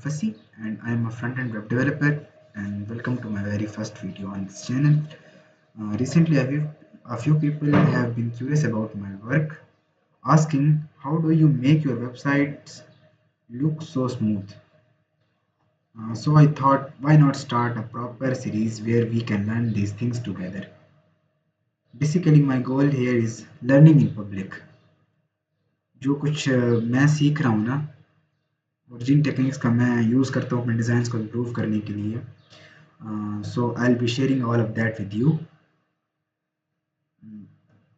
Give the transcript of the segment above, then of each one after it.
Fasi and I am a front-end web developer and welcome to my very first video on this channel. Recently, a few people have been curious about my work, asking how do you make your websites look so smooth. So I thought, why not start a proper series where we can learn these things together. Basically, my goal here is learning in public. जो कुछ मैं सीख रहा हूँ ना और जिन techniques का मैं यूज़ करता हूँ अपने डिज़ाइंस को इम्प्रूव करने के लिए, so I'll be sharing all of that with you.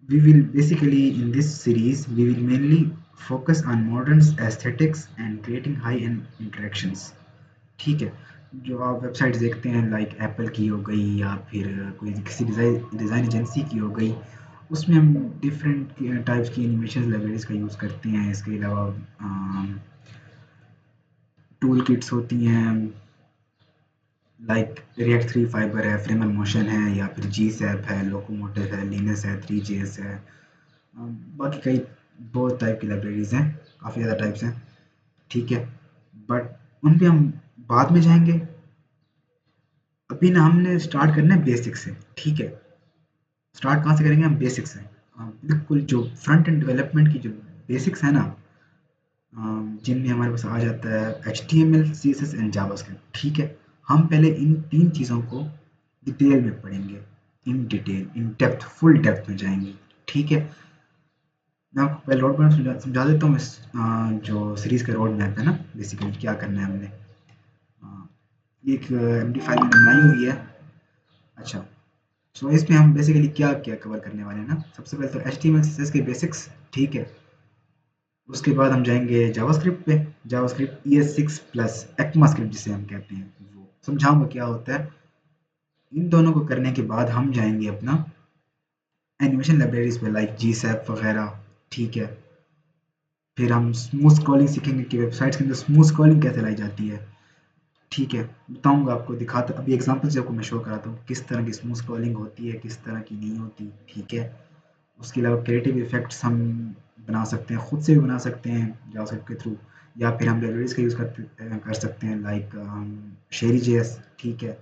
We will basically in this series we will mainly focus on modern aesthetics and creating high end interactions. ठीक है, जो आप वेबसाइट्स देखते हैं लाइक एप्पल की हो गई या फिर कोई किसी डिज़ाइन एजेंसी की हो गई, उसमें हम डिफरेंट टाइप्स की एनिमेशन लाइब्रेरीज का यूज़ करते हैं. इसके अलावा टूल किट्स होती हैं लाइक रिएक्ट 3 फाइबर है, फ्रेमल मोशन है या फिर जी सैप है, लोकोमोटिव है, लिनस है, 3JS है. बाकी कई बहुत टाइप की लाइब्रेरीज हैं, काफ़ी ज़्यादा टाइप्स हैं. ठीक है, बट उन पे हम बाद में जाएंगे. अभी ना हमने स्टार्ट करना है बेसिक से. ठीक है, स्टार्ट कहाँ से करेंगे हम? बेसिक से. बिल्कुल जो फ्रंट एंड डेवलपमेंट की जो बेसिक्स है ना, जिनमें हमारे पास आ जाता है HTML, CSS एंड जावास्क्रिप्ट. ठीक है, हम पहले इन तीन चीज़ों को डिटेल में पढ़ेंगे. In detail, in depth, full depth में जाएंगे. ठीक है, मैं आपको पहले रोड मैप समझा देता हूँ. इस जो सीरीज़ का रोड मैप है ना, बेसिकली क्या करना है हमने. अ, एक MD5 मैंने बनाई हुई है. अच्छा, सो इसमें हम बेसिकली क्या क्या कवर करने वाले हैं ना. सबसे पहले तो HTML CSS के बेसिक्स. ठीक है, उसके बाद हम जाएंगे जावास्क्रिप्ट पे. जावास्क्रिप्ट ES6 प्लस ECMAScript जिसे हम कहते हैं, वो समझाऊंगा क्या होता है. इन दोनों को करने के बाद हम जाएंगे अपना एनिमेशन लाइब्रेरीज पे लाइक GSAP वगैरह. ठीक है, फिर हम स्मूथ स्क्रॉलिंग सीखेंगे कि वेबसाइट्स के अंदर स्मूथ स्क्रॉलिंग कैसे लाई जाती है. ठीक है, बताऊंगा आपको, दिखाता अभी एग्जांपल से आपको मैं शो कराता हूँ किस तरह की स्मूथ स्क्रॉलिंग होती है, किस तरह की नहीं होती. ठीक है, उसके अलावा क्रिएटिव इफेक्ट्स हम बना सकते हैं, खुद से भी बना सकते हैं जावास्क्रिप्ट के थ्रू, या फिर हम लाइब्रेरीज का यूज़ कर सकते हैं लाइक शेरी जेएस. ठीक है,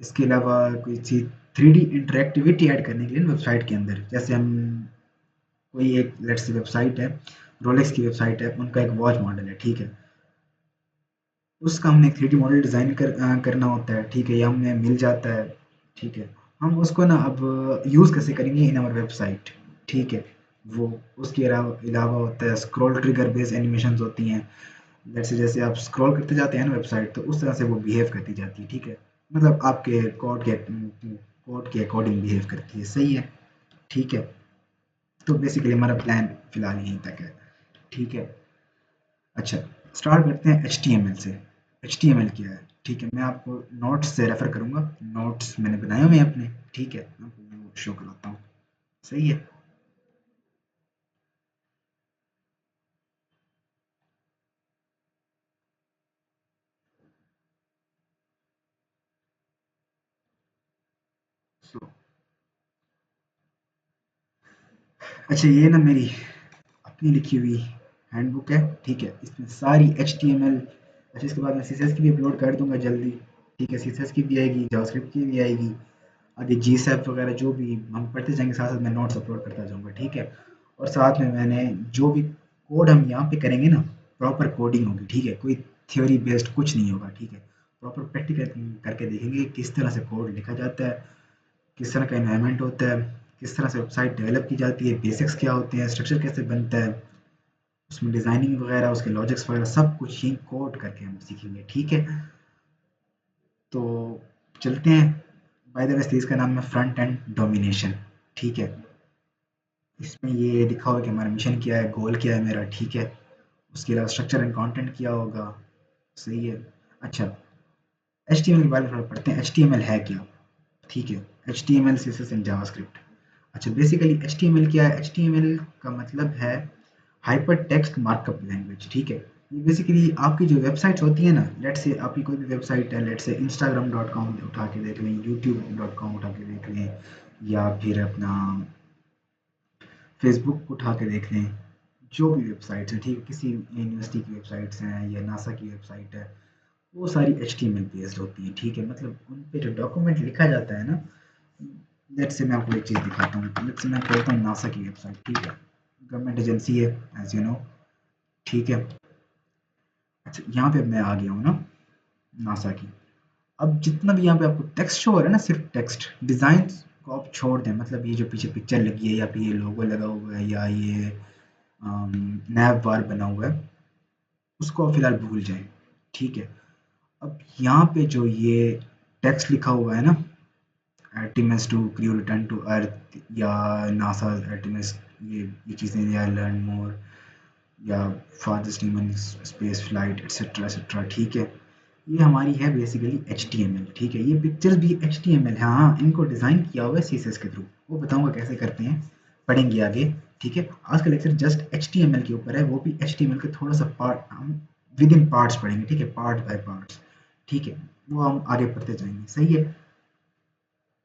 इसके अलावा कोई चीज़ 3D इंटरेक्टिविटी ऐड करने के लिए वेबसाइट के अंदर, जैसे हम कोई एक लेट्स से वेबसाइट है, रोलेक्स की वेबसाइट है, उनका एक वॉच मॉडल है. ठीक है, उसका हमने 3D मॉडल डिज़ाइन करना होता है. ठीक है, ये हमें मिल जाता है. ठीक है, हम उसको ना अब यूज़ कैसे करेंगे इन आवर वेबसाइट. ठीक है, वो उसके अलावा अलावा होता है स्क्रॉल ट्रिगर बेस्ड एनिमेशंस होती हैं. जैसे जैसे आप स्क्रॉल करते जाते हैं ना वेबसाइट, तो उस तरह से वो बिहेव करती जाती है. ठीक है, मतलब आपके कोड के अकॉर्डिंग बिहेव करती है. सही है. ठीक है, तो बेसिकली हमारा प्लान फिलहाल यहीं तक है. ठीक है, अच्छा, स्टार्ट करते हैं HTML से. HTML क्या है? ठीक है, मैं आपको नोट्स से रेफर करूंगा. नोट्स मैंने बनाए हुए हैं अपने. ठीक है, मैं आपको वो शो कराता हूँ. सही है. So, अच्छा, ये ना मेरी अपनी लिखी हुई हैंडबुक है. ठीक है, इसमें सारी HTML. अच्छा, इसके बाद मैं CSS की भी अपलोड कर दूंगा जल्दी. ठीक है, CSS की भी आएगी, जावास्क्रिप्ट की भी आएगी, आगे GSAP वगैरह जो भी हम पढ़ते जाएंगे, साथ साथ मैं नोट्स अपलोड करता जाऊंगा. ठीक है, और साथ में मैंने जो भी कोड हम यहाँ पे करेंगे ना, प्रॉपर कोडिंग होगी. ठीक है, कोई थ्योरी बेस्ड कुछ नहीं होगा. ठीक है, प्रॉपर प्रैक्टिकल करके देखेंगे किस तरह से कोड लिखा जाता है, किस तरह का एनवायरनमेंट होता है, किस तरह से वेबसाइट डेवलप की जाती है, बेसिक्स क्या होते हैं, स्ट्रक्चर कैसे बनता है, उसमें डिज़ाइनिंग वगैरह, उसके लॉजिक्स वगैरह सब कुछ ही कोड करके हम सीखेंगे. ठीक है, तो चलते हैं. बाय द वे, सीरीज का नाम है फ्रंट एंड डोमिनेशन. ठीक है, इसमें ये लिखा होगा कि हमारा मिशन क्या है, गोल क्या है मेरा. ठीक है, उसके अलावा स्ट्रक्चर एंड कंटेंट क्या होगा. सही है. अच्छा, HTML के बारे में थोड़ा पढ़ते हैं. HTML है क्या? ठीक है, HTML CSS एंड जावास्क्रिप्ट. अच्छा, बेसिकली HTML क्या है? HTML का मतलब है हाइपर टेक्स्ट मार्कअप लैंग्वेज. ठीक है, ये बेसिकली आपकी जो वेबसाइट्स होती है ना, लेट से आपकी कोई भी वेबसाइट है, लेट से instagram.com उठा के देख लें, youtube.com उठा के देख लें, या फिर अपना फेसबुक उठा के देख लें, जो भी वेबसाइट्स हैं. ठीक है, किसी यूनिवर्सिटी की वेबसाइट्स हैं या नासा की वेबसाइट है, वो सारी HTML बेस्ड होती है, ठीक है। मतलब उन पे जो डॉक्यूमेंट लिखा जाता है ना, लेट्स से मैं आपको एक चीज़ दिखाता हूँ। लेट्स से मैं खोलता हूँ नासा की वेबसाइट, ठीक है। गवर्नमेंट एजेंसी है, एज यू नो, ठीक है। अच्छा, यहाँ पे मैं आ गया हूँ ना नासा की। अब जितना भी यहाँ पे आपको टेक्स्ट शो हो रहा है ना, सिर्फ टेक्स्ट, डिज़ाइन को आप छोड़ दें। मतलब ये जो पीछे पिक्चर लगी है या फिर ये लोगो लगा हुआ है या ये नैव बार बना हुआ है, उसको आप फिलहाल भूल जाएं, ठीक है। अब यहाँ पे जो ये टेक्स्ट लिखा हुआ है ना, Artemis two crew return to earth या नासा आर्टिमस, ये चीज़ें, या लर्न मोर या fathers human space flight etcetera etcetera, ठीक है। ये हमारी है बेसिकली HTML, ठीक है। ये पिक्चर्स भी HTML है, हाँ। इनको डिज़ाइन किया हुआ है CSS के थ्रू, वो बताऊंगा कैसे करते हैं, पढ़ेंगे आगे, ठीक है। आज का लेक्चर जस्ट HTML के ऊपर है, वो भी HTML के थोड़ा सा पार्ट हम विद इन पार्ट्स पढ़ेंगे, ठीक है, पार्ट बाय पार्ट्स, ठीक है। वो हम आगे पढ़ते जाएंगे, सही है।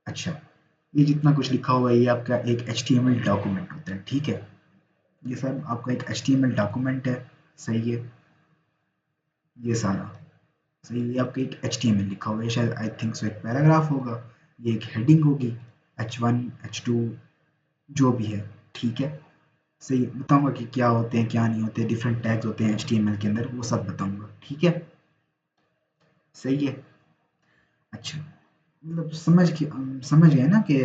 अच्छा, ये जितना कुछ लिखा हुआ है ये आपका एक HTML डॉक्यूमेंट होता है, ठीक है। ये सब आपका एक HTML डॉक्यूमेंट है, सही है। ये सारा सही, ये आपका एक HTML लिखा हुआ है, शायद आई थिंक सो एक पैराग्राफ होगा, ये एक हेडिंग होगी, H1 H2 जो भी है, ठीक है। सही, बताऊंगा कि क्या होते हैं क्या नहीं होते, डिफरेंट टैग्स होते हैं HTML के अंदर, वो सब बताऊंगा, ठीक है। सही है। अच्छा, मतलब समझ गए ना कि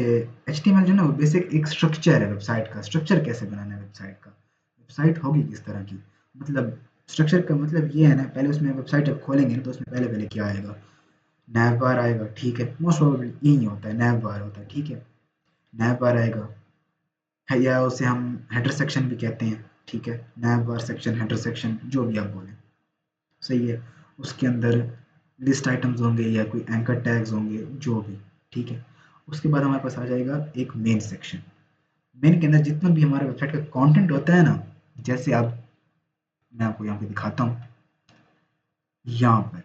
HTML जो है ना, वो बेसिक एक स्ट्रक्चर है वेबसाइट का। स्ट्रक्चर कैसे बनाना है वेबसाइट का, वेबसाइट होगी किस तरह की, मतलब स्ट्रक्चर का मतलब ये है ना, पहले उसमें वेबसाइट जब खोलेंगे ना तो उसमें पहले पहले क्या आएगा, नैव बार आएगा, ठीक है। मोस्ट प्रोबेबली यही होता है, नैव बार होता है, ठीक है। नैव बार आएगा है, या उसे हम हेडर सेक्शन भी कहते हैं, ठीक है। नैव बार सेक्शन, हेडर सेक्शन, जो भी आप बोलें, सही है। उसके अंदर लिस्ट आइटम्स होंगे या कोई एंकर टैग्स होंगे, जो भी, ठीक है। उसके बाद हमारे पास आ जाएगा एक मेन सेक्शन। मेन के अंदर जितना भी हमारे वेबसाइट का कंटेंट होता है ना, जैसे आप, मैं आपको यहाँ पे दिखाता हूँ, यहाँ पर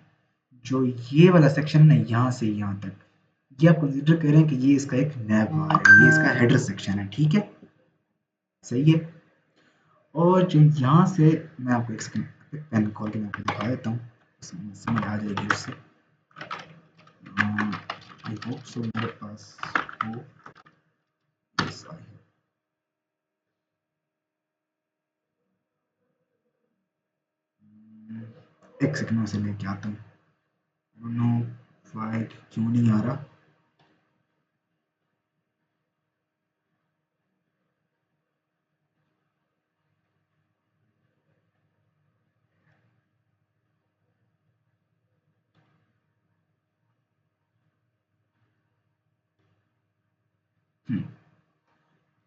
जो ये वाला सेक्शन है ना, यहाँ से यहाँ तक, ये आप कंसिडर करें कि ये इसका एक नैव बार है, ये इसका हेडर सेक्शन है, ठीक है। सही है। और जो यहाँ से, मैं आपको एक सेकंड एक पेन कॉल के मैं आपको दिखा देता हूँ, समझ आ जाएगी उससे। आई होप सो मेरे पास हो, यस आई है। एक सेकंड में उसे लेके आता हूँ। नो फाइट क्यों नहीं आ रहा।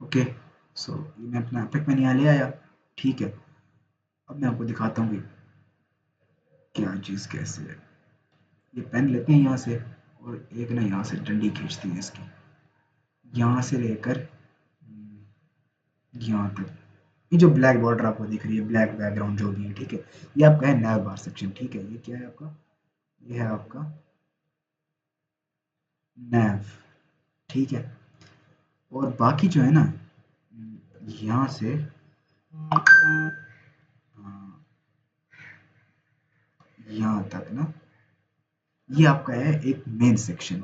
ओके, सो ये मैं अपना एपिक में यहाँ ले आया, ठीक है। अब मैं आपको दिखाता हूँ कि क्या चीज़ कैसे है। ये पेन लेते हैं यहाँ से, और एक ना यहाँ से डंडी खींचती है इसकी, यहाँ से लेकर यहाँ तक। ये जो ब्लैक बॉर्डर आपको दिख रही है, ब्लैक बैकग्राउंड जो भी है, ठीक है, ये आपका है नैव बार सेक्शन, ठीक है। ये क्या है आपका, ये है आपका नैव, ठीक है। और बाकी जो है ना, यहाँ से यहाँ तक ना, ये आपका है एक main section.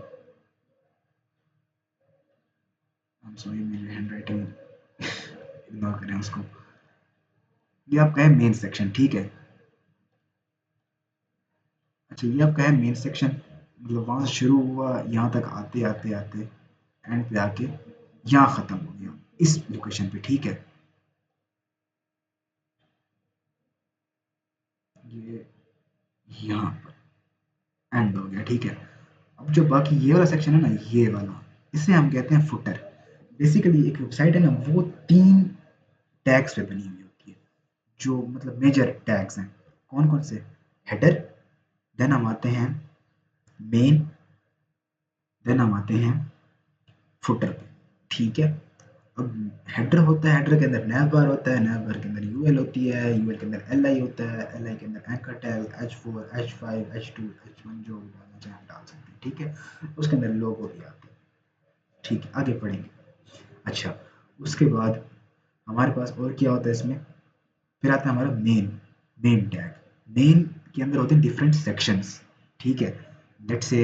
I am sorry, मेरी हैंड राइटिंग इग्नोर करें उसको। ये आपका है मेन सेक्शन, ठीक है। अच्छा, ये आपका है मेन सेक्शन, मतलब वहां से शुरू हुआ, यहाँ तक आते आते आते एंड पे आके यहाँ खत्म हो गया, इस लोकेशन पे, ठीक है। ये यहाँ पर एंड हो गया, ठीक है। अब जो बाकी ये वाला सेक्शन है ना, ये वाला, इसे हम कहते हैं फुटर। बेसिकली एक वेबसाइट है ना, वो 3 टैग्स पे बनी हुई होती है, जो मतलब मेजर टैग्स हैं। कौन कौन से, हेडर, देन हम आते हैं मेन, देन हम आते हैं फुटर पे, ठीक है। अब हेडर होता है, हेडर के अंदर नैव बार होता है, नैव बार के अंदर यूएल होती है, यूएल के अंदर एलआई होता है, एलआई के अंदर anchor tag, H4 H5 H2 H1 जो भी डालना चाहें डाल सकते हैं, ठीक है। उसके अंदर लोगो भी आते हैं, ठीक है, आगे पढ़ेंगे। अच्छा, उसके बाद हमारे पास और क्या होता है इसमें, फिर आता है हमारा मेन, मेन टैग। मेन के अंदर होते हैं डिफरेंट सेक्शंस, ठीक है। लेट से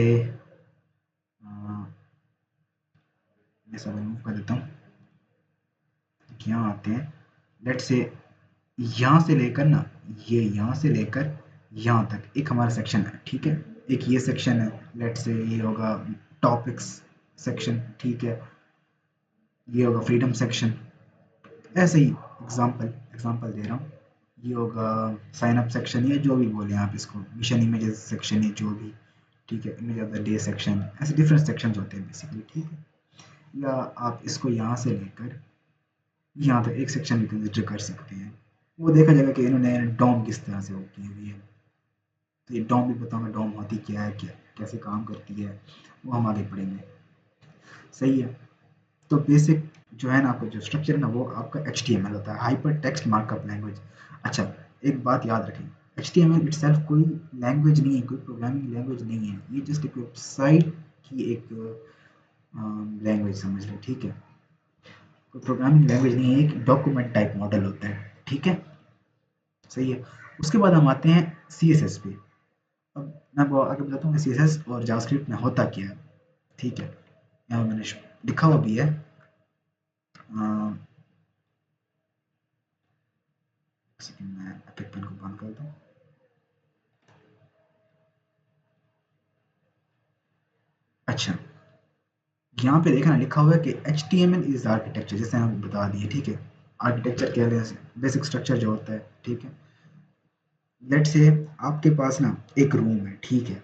मैं सब रिमूव कर देता हूँ। यहाँ आते हैं। लेट से यहाँ से लेकर ना, ये यहाँ से लेकर यहाँ तक एक हमारा सेक्शन है, ठीक है। एक ये सेक्शन है, लेट से ये होगा टॉपिक्स सेक्शन, ठीक है। ये होगा फ्रीडम सेक्शन, ऐसे ही एग्जांपल एग्जांपल दे रहा हूँ। ये होगा साइन अप सेक्शन, या जो भी बोले आप इसको, मिशन इमेजेस सेक्शन या जो भी, ठीक है। Image of the day section, ऐसे डिफरेंट सेक्शंस होते हैं बेसिकली, ठीक है। या आप इसको यहाँ से लेकर यहाँ तक एक सेक्शन भी कंसिडर कर सकते हैं। वो देखा जाएगा कि इन्होंने डॉम किस तरह से वो की हुई है। तो ये डॉम भी बताऊंगा, डॉम होती क्या है, क्या कैसे काम करती है, वो हम आगे पढ़ेंगे। सही है। तो बेसिक जो है ना, आपका जो स्ट्रक्चर है ना, वो आपका HTML होता है, हाइपर टेक्स्ट मार्कअप लैंग्वेज। अच्छा, एक बात याद रखें, HTML इटसेल्फ कोई लैंग्वेज नहीं है, कोई प्रोग्रामिंग लैंग्वेज नहीं है। ये जस्ट एक वेबसाइट की एक लैंग्वेज समझ लो, ठीक है। कोई प्रोग्रामिंग लैंग्वेज नहीं है, एक डॉक्यूमेंट टाइप मॉडल होता है, ठीक है। सही है। उसके बाद हम आते हैं CSS पे। अब मैं वो आगे बताता हूँ कि CSS और जावास्क्रिप्ट में होता क्या है, ठीक है। यहाँ मैंने लिखा हुआ भी है। मैं पेन को बंद कर दूँ। अच्छा, यहाँ पे देखना लिखा हुआ है कि HTML इज आर्किटेक्चर, जैसे हम बता दिए, ठीक है। आर्किटेक्चर क्या है, बेसिक स्ट्रक्चर जो होता है, ठीक है। लेट से आपके पास ना एक रूम है, ठीक है।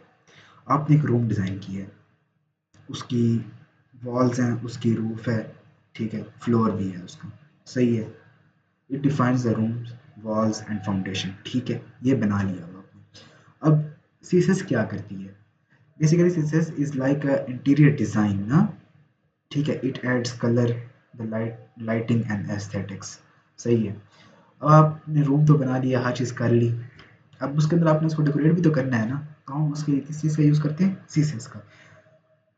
आपने एक रूम डिज़ाइन किया है, उसकी वॉल्स हैं, उसकी रूफ है, ठीक है, फ्लोर भी है उसका। सही है। It defines the rooms, walls and foundation, ठीक है। ये बना लिया अब आपने। अब CSS क्या करती है? Basically CSS is like a interior design ना, ठीक है। It adds colour, the lighting and aesthetics. सही है। अब आपने रूम तो बना लिया, हर चीज़ कर ली। अब उसके अंदर आपने उसको डेकोरेट भी तो करना है ना, तो हम उसके किस चीज़ का यूज़ करते हैं? CSS का।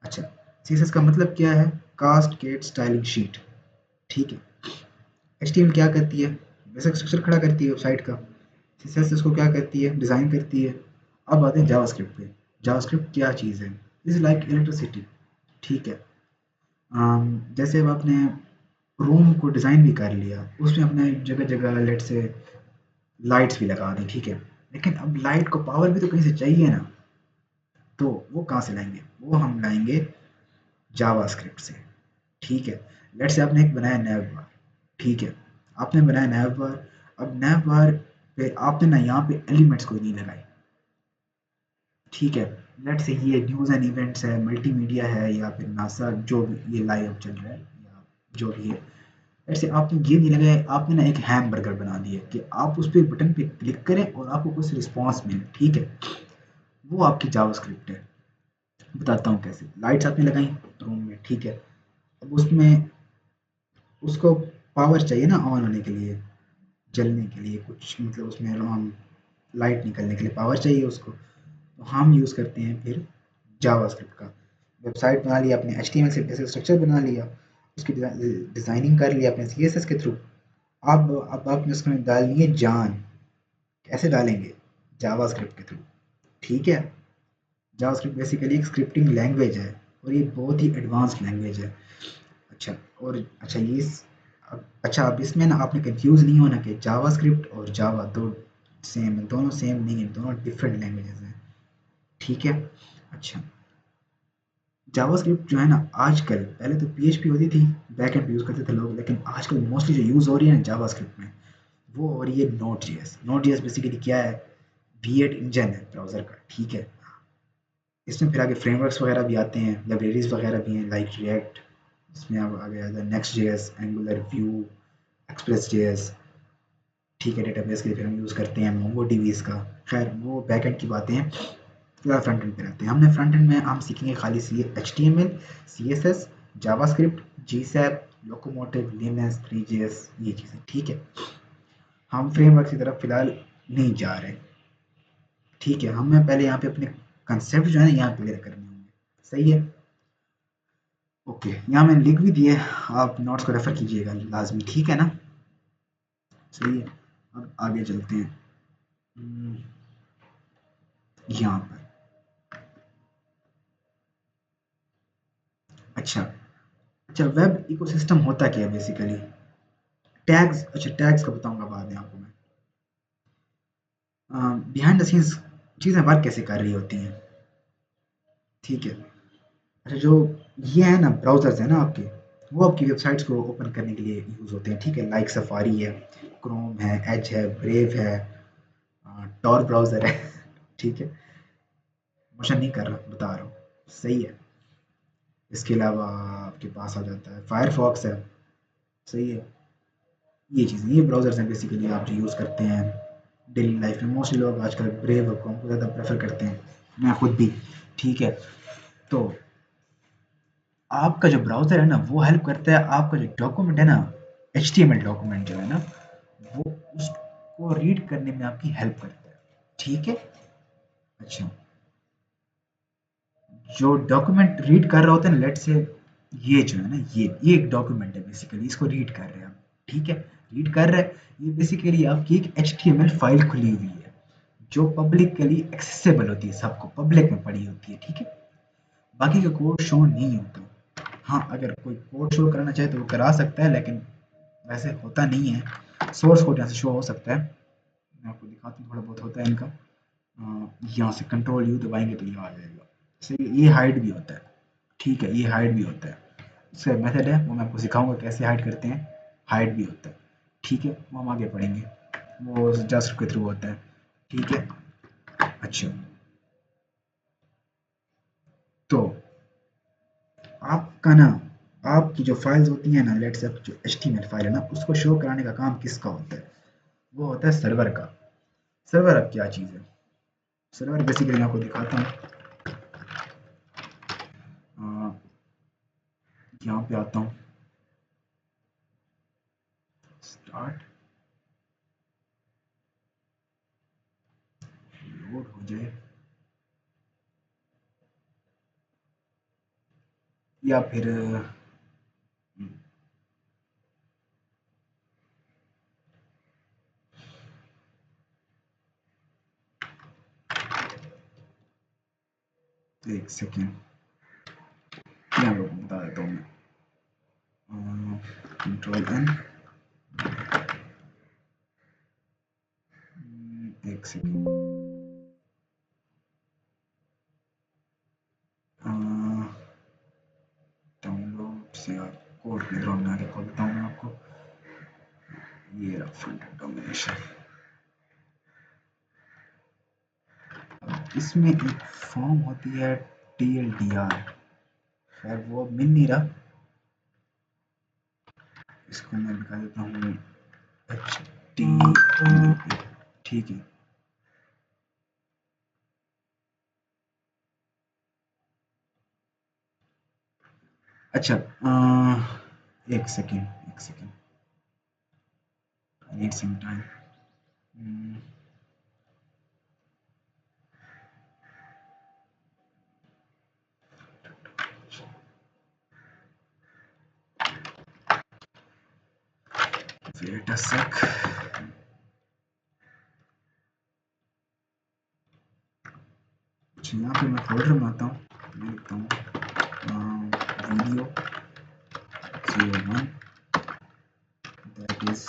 अच्छा, CSS का मतलब क्या है? कास्ट गेट स्टाइलिंग शीट, ठीक है। HTML क्या करती है? बेसिक स्ट्रक्चर खड़ा करती है वेबसाइट का। CSS इसको क्या करती है? डिज़ाइन करती है। अब आते हैं जावास्क्रिप्ट पे। जावास्क्रिप्ट क्या चीज़ है? इज लाइक इलेक्ट्रिसिटी, ठीक है। जैसे अब आपने रूम को डिज़ाइन भी कर लिया, उसमें अपने जगह जगह लेट से लाइट्स भी लगा दी, ठीक है। लेकिन अब लाइट को पावर भी तो कहीं से चाहिए ना, तो वो कहाँ से लाएंगे? वो हम लाएंगे जावास्क्रिप्ट से, ठीक है। लेट से आपने एक बनाया नैव बार, ठीक है। आपने बनाया नैव बार। अब नैव बार पे आपने ना यहाँ पे एलिमेंट्स कोई नहीं लगाए, ठीक है। लेट से ये न्यूज़ एंड इवेंट्स है, मल्टीमीडिया है, या फिर नासा जो भी ये लाइव चल रहा है, या जो भी है। ऐसे आपने ये नहीं लगाया, आपने ना एक हैमबर्गर बना दिया कि आप उस पे बटन पे क्लिक करें और आपको कुछ रिस्पॉन्स मिले, ठीक है। वो आपकी जावास्क्रिप्ट है। बताता हूँ कैसे। लाइट्स आपने लगाई रूम में, ठीक है। अब उसमें उसको पावर चाहिए ना ऑन होने के लिए, जलने के लिए, कुछ मतलब उसमें हम लाइट निकलने के लिए पावर चाहिए उसको। तो हम यूज़ करते हैं फिर जावास्क्रिप्ट का। वेबसाइट बना लिया अपने, HTML से बेसिक स्ट्रक्चर बना लिया, उसकी डिज़ाइनिंग कर लिया अपने CSS के थ्रू। अब आपने उसमें डालनी है जान। कैसे डालेंगे? जावास्क्रिप्ट के थ्रू, ठीक है। जावास्क्रिप्ट बेसिकली एक स्क्रिप्टिंग लैंग्वेज है, और ये बहुत ही एडवांस लैंग्वेज है। अच्छा, और अच्छा अच्छा, अब इसमें ना आपने कंफ्यूज नहीं होना कि जावास्क्रिप्ट और जावा दो सेम है, दोनों सेम नहीं है, दोनों डिफरेंट लैंग्वेजेस हैं, ठीक है। अच्छा, जावास्क्रिप्ट जो है ना, आजकल, पहले तो PHP होती थी, बैकएंड यूज़ करते थे लोग, लेकिन आजकल मोस्टली जो यूज़ हो रही है ना जावास्क्रिप्ट में, वो हो रही है Node.js। Node.js बेसिकली क्या है? V8 इंजन है ब्राउज़र का, ठीक है। इसमें फिर आगे फ्रेमवर्क्स वगैरह भी आते हैं, लाइब्रेरीज वगैरह भी हैं, लाइक रिएक्ट। इसमें अब आ गया था Next.js, एंगुलर, व्यू, Express.js, ठीक है। डेटाबेस के लिए फिर हम यूज़ करते हैं MongoDB का। खैर वो बैकएंड की बातें हैं, फिलहाल फ्रंट एंड पे रहते हैं। हमने फ्रंट एंड में हम सीखेंगे खाली HTML, CSS, JavaScript, GSAP, locomotive, Linux, 3JS, ये चीज़ें, ठीक है। हम फ्रेमवर्क की तरफ फिलहाल नहीं जा रहे, ठीक है। हमें पहले यहाँ पे अपने कंसेप्ट जो है ना यहाँ क्लियर करने होंगे। सही है। ओके, यहाँ मैंने लिख भी दिए, आप नोट्स को रेफर कीजिएगा लाजमी, ठीक है ना। सही है। अब आगे चलते हैं। हम्म, यहाँ पर अच्छा अच्छा, वेब इकोसिस्टम होता क्या है बेसिकली? टैग्स, अच्छा टैग्स का बताऊंगा बाद में आपको मैं। बिहाइंड द सीन्स चीज़ें वर्क कैसे कर रही होती हैं, ठीक है। अच्छा, जो ये है ना ब्राउज़र्स है ना आपके, वो आपकी वेबसाइट्स को ओपन करने के लिए यूज़ होते हैं, ठीक है। लाइक सफारी है, क्रोम है, एज है, ब्रेव है, टॉर ब्राउज़र है ठीक है। मोशन नहीं कर रहा, बता रहा हूँ, सही है। इसके अलावा आपके पास आ जाता है फायरफॉक्स है, सही है। ये चीज़ें, ये ब्राउज़र्स हैं बेसिकली आप जो यूज़ करते हैं डेली लाइफ में। मोस्टली लोग आजकल ब्रेव और क्रोम को ज़्यादा प्रेफर करते हैं, मैं खुद भी, ठीक है। तो आपका जो ब्राउज़र है ना वो हेल्प करता है, आपका जो डॉक्यूमेंट है ना, एचटीएमएल डॉक्यूमेंट जो है ना, वो उसको रीड करने में आपकी हेल्प करता है, ठीक है। अच्छा, जो डॉक्यूमेंट रीड कर रहा होता है ना, लेट्स से ये जो है ना, ये एक डॉक्यूमेंट है बेसिकली, इसको रीड कर रहे हैं आप, ठीक है। रीड कर रहे हैं, ये बेसिकली आपकी एक एचटीएमएल फाइल खुली हुई है जो पब्लिकली एक्सेसिबल होती है, सबको पब्लिक में पड़ी होती है, ठीक है। बाकी का कोड शो नहीं होता। हाँ, अगर कोई कोड शो कराना चाहे तो वो करा सकता है, लेकिन वैसे होता नहीं है। सोर्स कोड यहाँ से शो हो सकता है, मैं आपको दिखाता हूँ, थोड़ा बहुत होता है इनका। यहाँ से कंट्रोल यू दबाएंगे तो ये आ जाएगा, सही है। ये हाइड भी होता है, ठीक है, ये हाइड भी होता है। इसका मेथड है, वो मैं आपको सिखाऊंगा कैसे हाइड करते हैं। हाइड भी होता है, ठीक है, वो हम आगे पढ़ेंगे, वो जावास्क्रिप्ट के थ्रू होता है, ठीक है। अच्छा, तो आपका ना, आपकी जो फाइल्स होती हैं ना, लेट्स से जो एचटीएमएल फाइल है ना, उसको शो कराने का काम किसका होता है? वो होता है सर्वर का। सर्वर अब क्या चीज़ है? सर्वर बेसिकली मैं आपको दिखाता हूँ। यहाँ पे आता हूँ, स्टार्ट, लोड हो जाए, या फिर एक सेकेंड, मैं आपको बता देता हूँ मैं। कंट्रोल एन, एक सेकेंड, डाउनलोड से आप कोड बैकग्राउंड में आके खोलता हूँ मैं आपको। ये रहा फ्रंट एंड डोमिनेशन। इसमें एक फॉर्म होती है TLDR, खैर वो अब मिल नहीं रहा, इसको मैं दिखा देता हूँ, HTML, ठीक है। अच्छा, एक सेकेंड, एक second, I need some time. Wait a sec. अच्छा, यहाँ पे मैं फोल्डर बनाता हूँ, मैं लिखता हूँ वीडियो 01, दैट इज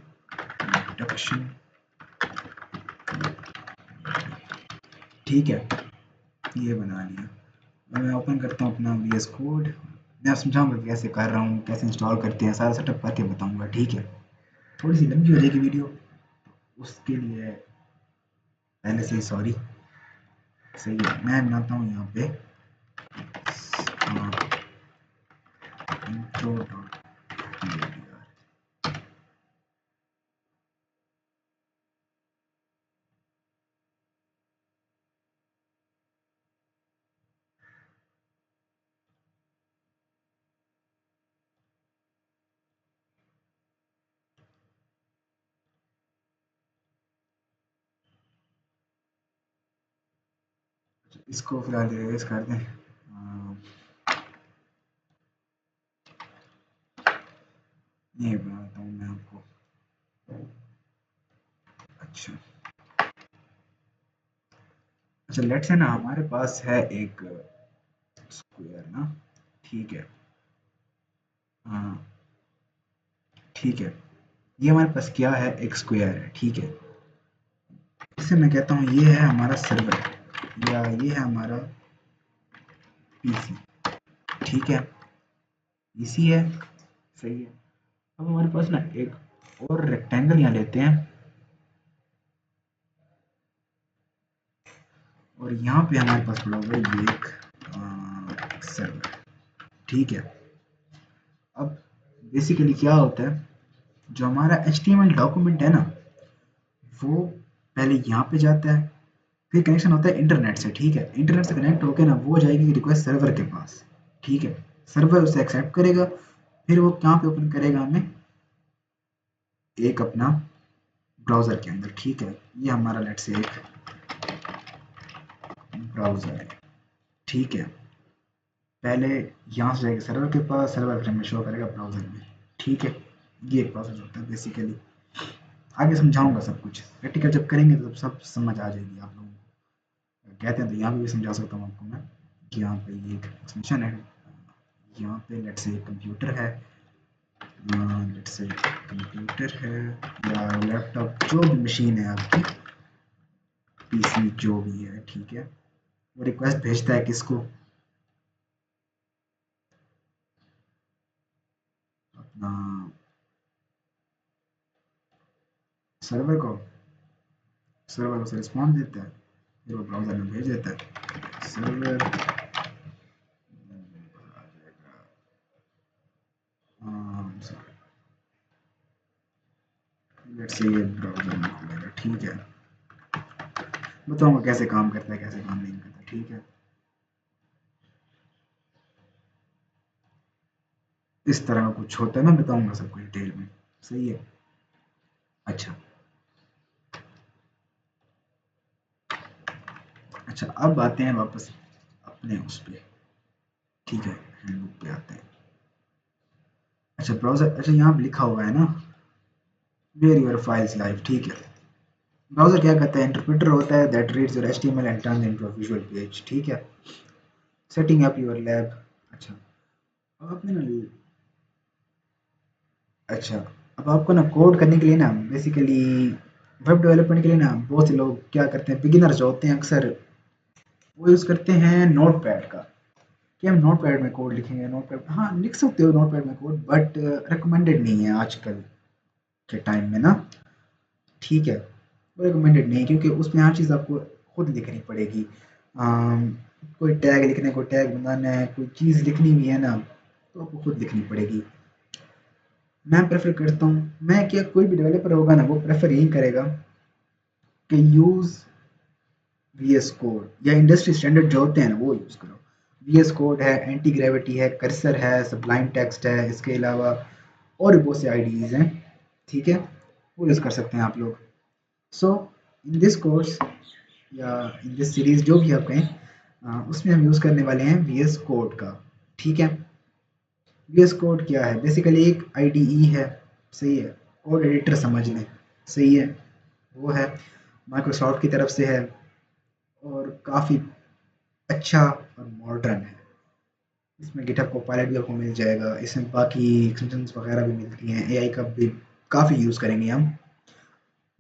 इंट्रोडक्शन, ठीक है। ये बना लिया। अब मैं ओपन करता हूँ अपना VS कोड, मैं समझाऊंगा कैसे कर रहा हूँ, कैसे इंस्टॉल करते हैं, सारा सेटअप करके बताऊंगा, ठीक है। थोड़ी सी लंबी हो जाएगी वीडियो, उसके लिए पहले से ही सॉरी, सही है। मैं बनाता हूँ यहाँ पे इंट्रो डॉट, इसको फिलहाल इरेज कर दें। ये बनाता हूँ मैं आपको। अच्छा अच्छा, लेट्स है ना, हमारे पास है एक स्क्वायर ना, ठीक है। हाँ ठीक है, ये हमारे पास क्या है, एक स्क्वायर है, ठीक है। इससे मैं कहता हूँ ये है हमारा सर्वर या ये है हमारा पीसी, ठीक है, पीसी है, सही है। अब हमारे पास ना एक और रेक्टेंगल यहाँ लेते हैं और यहाँ पे हमारे पास पड़ा हुआ है ये एक सर्वर, ठीक है। अब बेसिकली क्या होता है, जो हमारा HTML डॉक्यूमेंट है ना, वो पहले यहाँ पे जाता है, फिर कनेक्शन होता है इंटरनेट से, ठीक है। इंटरनेट से कनेक्ट होकर ना वो जाएगी रिक्वेस्ट सर्वर के पास, ठीक है। सर्वर उसे एक्सेप्ट करेगा, फिर वो कहाँ पे ओपन करेगा हमें, एक अपना ब्राउज़र के अंदर, ठीक है। ये हमारा लेट्स से एक ब्राउज़र है, ठीक है। पहले यहाँ से जाएगा सर्वर के पास, सर्वर फिर हमें शो करेगा ब्राउज़र में, ठीक है। ये एक प्रोसेस होता है बेसिकली। आगे समझाऊंगा सब कुछ, प्रैक्टिकल जब करेंगे तो सब समझ आ जाएगी आप लोगों को। कहते हैं तो यहाँ पे भी समझा सकता हूँ आपको मैं कि यहाँ पे ये एक फंक्शन है, यहाँ पे लेट्स से कंप्यूटर है, लेट्स से कंप्यूटर है या लैपटॉप, जो भी मशीन है आपकी, पीसी जो भी है, ठीक है। वो रिक्वेस्ट भेजता है किसको, अपना सर्वर को, सर्वर उसे रिस्पॉन्स देता है, फिर वो ब्राउज़र में भेज देता है, सर्वर लेट्स से ये ब्राउज़र में खुलेगा, ठीक है। बताऊंगा कैसे काम करता है कैसे काम नहीं करता, ठीक है। इस तरह का कुछ होता है, मैं बताऊंगा सबको डिटेल में, सही है। अच्छा अच्छा, अब आते हैं वापस अपने उस पे, ठीक है, हैंडबुक पे आते हैं। अच्छा ब्राउज़र, अच्छा यहाँ पे लिखा हुआ है ना, वेयर योर फाइल्स लाइव, ठीक है। ब्राउज़र क्या करता है, इंटरप्रेटर होता है that reads your HTML and turns into a visual page, ठीक है। सेटिंग अप योर लैब, अच्छा। अब आपने ना, अच्छा, अब आपको ना कोड करने के लिए ना बेसिकली वेब डेवलपमेंट के लिए ना बहुत से लोग क्या करते हैं, बिगिनर्स जो होते हैं अक्सर वो यूज़ करते हैं नोट पैड का, कि हम नोट पैड में कोड लिखेंगे। नोट पैड, हाँ लिख सकते हो नोट पैड में कोड, बट रिकमेंडेड नहीं है आजकल के टाइम में ना, ठीक है। वो रिकमेंडेड नहीं है क्योंकि उसमें हर चीज़ आपको खुद लिखनी पड़ेगी। अम, कोई टैग लिखना है, कोई टैग बनाना है, कोई चीज़ लिखनी भी है ना, तो आपको खुद लिखनी पड़ेगी। मैं प्रेफर करता हूँ, मैं क्या, कोई भी डेवलपर होगा ना वो प्रेफर यही करेगा कि यूज़ VS कोड या इंडस्ट्री स्टैंडर्ड जो होते हैं ना वो यूज़ करो। VS कोड है, एंटी ग्रेविटी है, कर्सर है, सबलाइन टेक्स्ट है, इसके अलावा और भी बहुत से आईडीज़ हैं, ठीक है, वो यूज़ कर सकते हैं आप लोग। सो इन दिस कोर्स या इन दिस सीरीज़ जो भी आप कहें, उसमें हम यूज़ करने वाले हैं VS कोड का, ठीक है। VS कोड क्या है, बेसिकली एक IDE है, सही है, कोड एडिटर समझ लें, सही है। वो है माइक्रोसॉफ्ट की तरफ से है और काफ़ी अच्छा और मॉडर्न है। इसमें गिटहब कोपायलट भी आपको मिल जाएगा, इसमें बाकी एक्सटेंशंस वगैरह भी मिलती हैं, एआई का भी काफ़ी यूज़ करेंगे हम।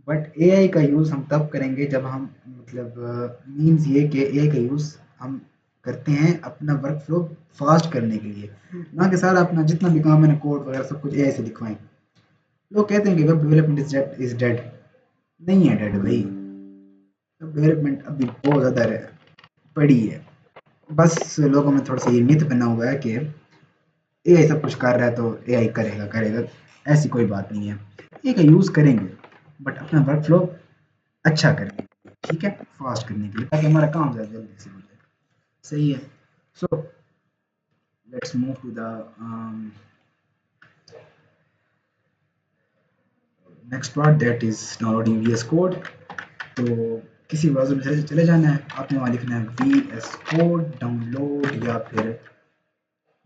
बट एआई का यूज़ हम तब करेंगे जब हम, मतलब मीन्स ये कि एआई का यूज़ हम करते हैं अपना वर्क फ्लो फास्ट करने के लिए, ना कि सारा अपना जितना भी काम है ना कोड वगैरह सब कुछ एआई से लिखवाएं। लोग कहते हैं कि वेब डेवलपमेंट इज डेड, नहीं है डेड भाई। वेब डेवलपमेंट अभी बहुत ज़्यादा पड़ी है, बस लोगों में थोड़ा सा ये मिथ बना हुआ है कि एआई सब कुछ कर रहा है तो एआई करेगा करेगा, ऐसी कोई बात नहीं है। एआई का यूज़ करेंगे बट अपना वर्क फ्लो अच्छा करने के लिए, ठीक है, फास्ट करने के लिए, ताकि हमारा काम ज़्यादा जल्दी से हो जाए, सही है। So let's move to the next part, that is downloading VS code. तो किसी ब्राउज़र में चले जाना है, आपने वहाँ लिखना है VS कोड डाउनलोड, या फिर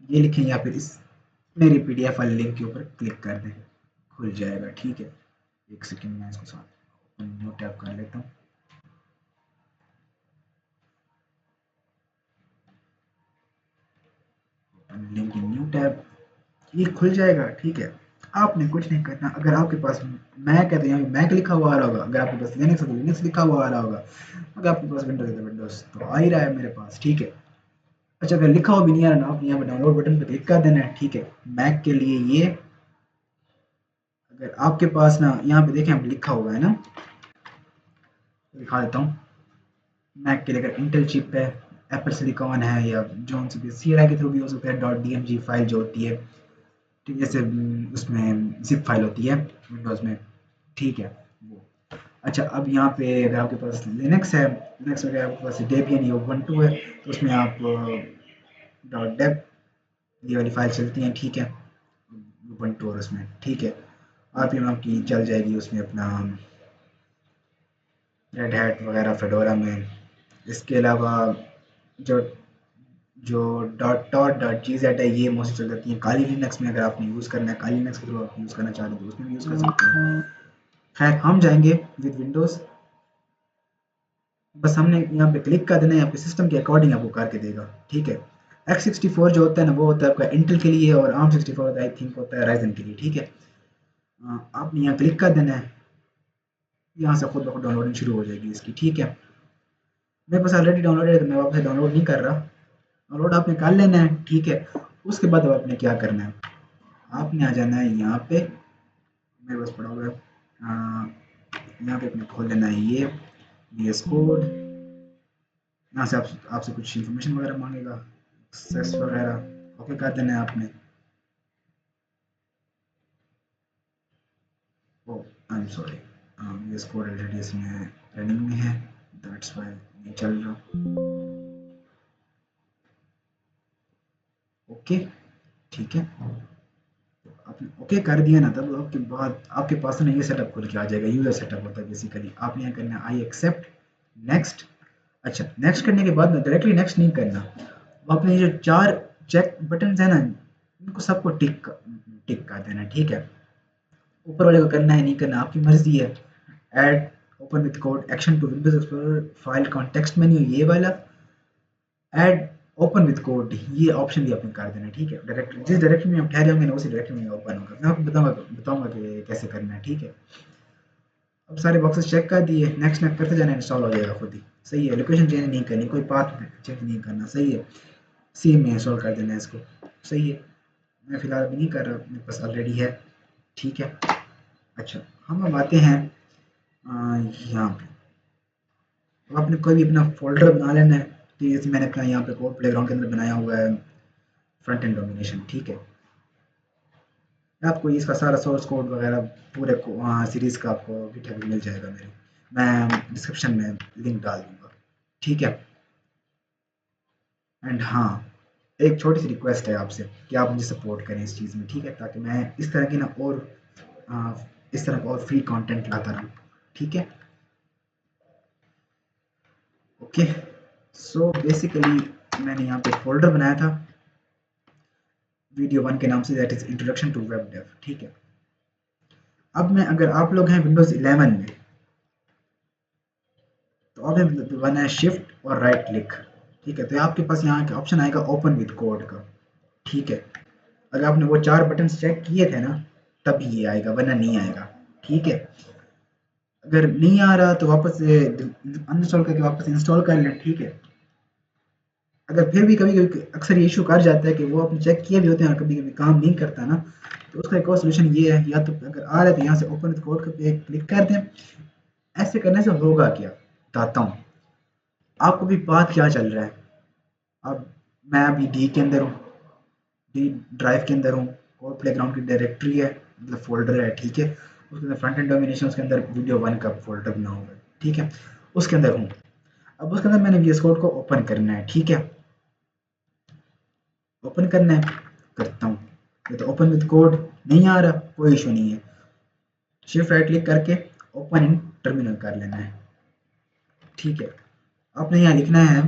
ये लिखें या फिर इस मेरी PDF वाले लिंक के ऊपर क्लिक कर दें, खुल जाएगा, ठीक है। एक सेकंड में इसको साथ न्यू टैब कर लेता हूँ। ये खुल जाएगा, ठीक है। आपने कुछ नहीं करना, अगर आपके पास मैक है तो यहाँ पे मैक लिखा हुआ आ रहा होगा, अगर आपके पास लिनक्स है तो लिनक्स लिखा हुआ आ रहा होगा, अगर आपके पास विंडोज है तो विंडोज तो आ ही रहा है मेरे पास, ठीक है। अच्छा, अगर लिखा हुआ भी नहीं आ रहा ना, आप यहाँ पे डाउनलोड बटन पे क्लिक कर देना है, ठीक है। मैक के लिए ये, अगर आपके पास ना यहाँ पे देखें, आप लिखा हुआ है ना, दिखा देता हूँ। मैक के लिए अगर इंटेल चिप है, एप्पल सिलिकॉन है, या जोन सी भी CLI के थ्रू भी हो सकता है, .dmg फाइल जो होती है, ठीक है, जैसे उसमें जिप फाइल होती है विंडोज़ में, ठीक है वो। अच्छा, अब यहाँ पे अगर आपके पास लिनक्स है, लिनक्स में अगर आपके पास डेबियन या उबंटू है, तो उसमें आप डॉट डेप ये वाली फाइल चलती हैं, ठीक है, उबंटू और उसमें, ठीक है। RPM आपकी चल जाएगी उसमें अपना रेड हैट वगैरह फेडोरा में। इसके अलावा जो जो .tot.gz है, ये मोस्टली चल जाती है काली लिनक्स में, अगर आपने यूज़ करना है काली लिनक्स के थ्रू आप यूज़ करना चाह रहे हो तो उसमें भी यूज़ कर सकते हैं। खैर, हम जाएंगे विद विंडोज़, बस हमने यहाँ पे क्लिक कर देना है, यहाँ पे सिस्टम के अकॉर्डिंग आपको करके देगा, ठीक है। x64 जो होता है ना, वो होता है आपका इंटेल के लिए, और ARM 64 आई थिंक होता है राइजन के लिए, ठीक है। आपने यहाँ क्लिक कर देना है, यहाँ से खुद ब खुद डाउनलोडिंग शुरू हो जाएगी इसकी, ठीक है। मेरे पास ऑलरेडी डाउनलोड है तो मैं वापस डाउनलोड नहीं कर रहा, डाउनलोड आपने कर लेना है, ठीक है। उसके बाद अब आपने क्या करना है, आपने आ जाना है यहाँ पे, मेरे पास पड़ा हुआ है, यहाँ पे अपने खोल लेना है ये VS कोड। यहाँ से आपसे कुछ इन्फॉर्मेशन वगैरह मांगेगा, एक्सेस वगैरह, ओके कर देना है आपने। Oh, I am sorry, VS code already इसमें रनिंग में है, दैट्स वाई नहीं चल रहा। ओके, ठीक है, आपने ओके कर दिया ना, तब आपके बाद आपके पास ना ये सेटअप खुल के आ जाएगा, यूजर सेटअप होता है बेसिकली। आपने यहाँ करना है आई एक्सेप्ट, नेक्स्ट। अच्छा, नेक्स्ट करने के बाद ना डायरेक्टली नेक्स्ट नहीं करना, आपने ये जो 4 चेक बटन है ना, इनको सबको टिक कर देना, ठीक है। ऊपर वाले को करना है नहीं करना आपकी मर्जी है। Add open with code action to Windows explorer file context menu, ये वाला ऐड ओपन विद कोड, ये ऑप्शन भी आपने कर देना, ठीक है। डायरेक्टली जिस डायरेक्टरी में आप ठहरे होंगे ना, उसी डायरेक्टरी में ओपन होगा। मैं आपको बताऊंगा कि कैसे करना है, ठीक है। अब सारे बॉक्सेस चेक कर दिए, नेक्स्ट नेक्स्ट करते जाना, इंस्टॉल हो जाएगा खुद ही, सही है। लोकेशन चेंज नहीं करनी, कोई पाथ चेंज नहीं करना, सही है। सेम में इंस्टॉल कर देना है इसको, सही है। मैं फिलहाल अभी नहीं कर रहा, मेरे पास ऑलरेडी है, ठीक है। अच्छा, हम अब आते हैं यहाँ पे। अब आपने कोई भी अपना फ़ोल्डर बना लेना है, तो जैसे मैंने अपना यहाँ पे कोड प्लेग्राउंड के अंदर बनाया हुआ है, फ्रंट एंड डोमिनेशन, ठीक है। आपको इसका सारा सोर्स कोड वगैरह पूरे सीरीज़ का आपको गिटहब में मिल जाएगा मेरे, मैं डिस्क्रिप्शन में लिंक डाल दूँगा, ठीक है। एंड हाँ, एक छोटी सी रिक्वेस्ट है आपसे कि आप मुझे सपोर्ट करें इस चीज़ में, ठीक है, ताकि मैं इस तरह की ना और अ, इस तरह का और फ्री कंटेंट लाता रहूँ, ठीक है। ओके, सो बेसिकली मैंने यहाँ पे फ़ोल्डर बनाया था वीडियो 1 के नाम से, that is introduction to web dev, ठीक है। अब मैं, अगर आप लोग हैं विंडोज़ 11 में, तो आपने दबाना है शिफ्ट और राइट क्लिक, ठीक है। तो आपके पास यहाँ का ऑप्शन आएगा ओपन विद कोड का, ठीक है। अगर आपने वो 4 बटन्स चेक किए थे ना, तभी ये आएगा, वरना नहीं आएगा, ठीक है। अगर नहीं आ रहा तो वापस से अनइंस्टॉल करके वापस इंस्टॉल कर लें, ठीक है। अगर फिर भी कभी कभी अक्सर ये इशू कर जाता है कि वो आपने चेक किए भी होते हैं और कभी कभी काम नहीं करता ना, तो उसका एक और सोल्यूशन ये है, या तो अगर आ रहा है तो यहाँ से ओपन विद कोड पे क्लिक कर दें। ऐसे करने से होगा क्या, बताता हूँ आपको भी। बात क्या चल रहा है, अब मैं अभी डी के अंदर हूँ, डी ड्राइव के अंदर हूँ, कोड प्लेग्राउंड की डायरेक्टरी है, मतलब फोल्डर है, ठीक है। उसके अंदर फ्रंट एंड डोमिनेशन, उसके अंदर वीडियो 1 का फोल्डर बना हुआ है, ठीक है, उसके अंदर हूँ। अब उसके अंदर मैंने VS कोड को ओपन करना है, ठीक है। ओपन करना है, करता हूँ। ये तो ओपन विद कोड नहीं आ रहा, कोई इशू नहीं है, शिफ्ट राइट क्लिक करके ओपन इन टर्मिनल कर लेना है, ठीक है। आपने यहाँ लिखना है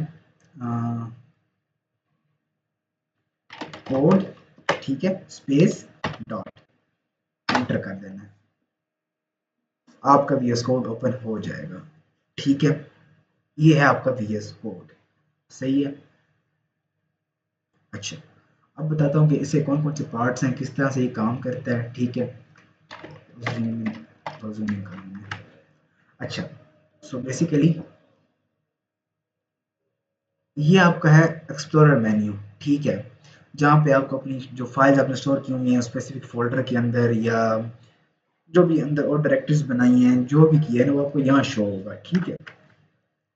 कोड, ठीक है, स्पेस डॉट, एंटर कर देना है, आपका VS कोड ओपन हो जाएगा, ठीक है। ये है आपका VS कोड, सही है। अच्छा, अब बताता हूँ कि इससे कौन कौन से पार्ट्स हैं, किस तरह से ये काम करता है। ठीक है, जूम इन कर लूँगा। अच्छा, सो बेसिकली ये आपका है एक्सप्लोरर मेन्यू। ठीक है, जहाँ पे आपको अपनी जो फाइल्स आपने स्टोर की हुई हैं स्पेसिफिक फोल्डर के अंदर, या जो भी अंदर और डायरेक्टरीज बनाई हैं, जो भी किया है ना, वो आपको यहाँ शो होगा। ठीक है,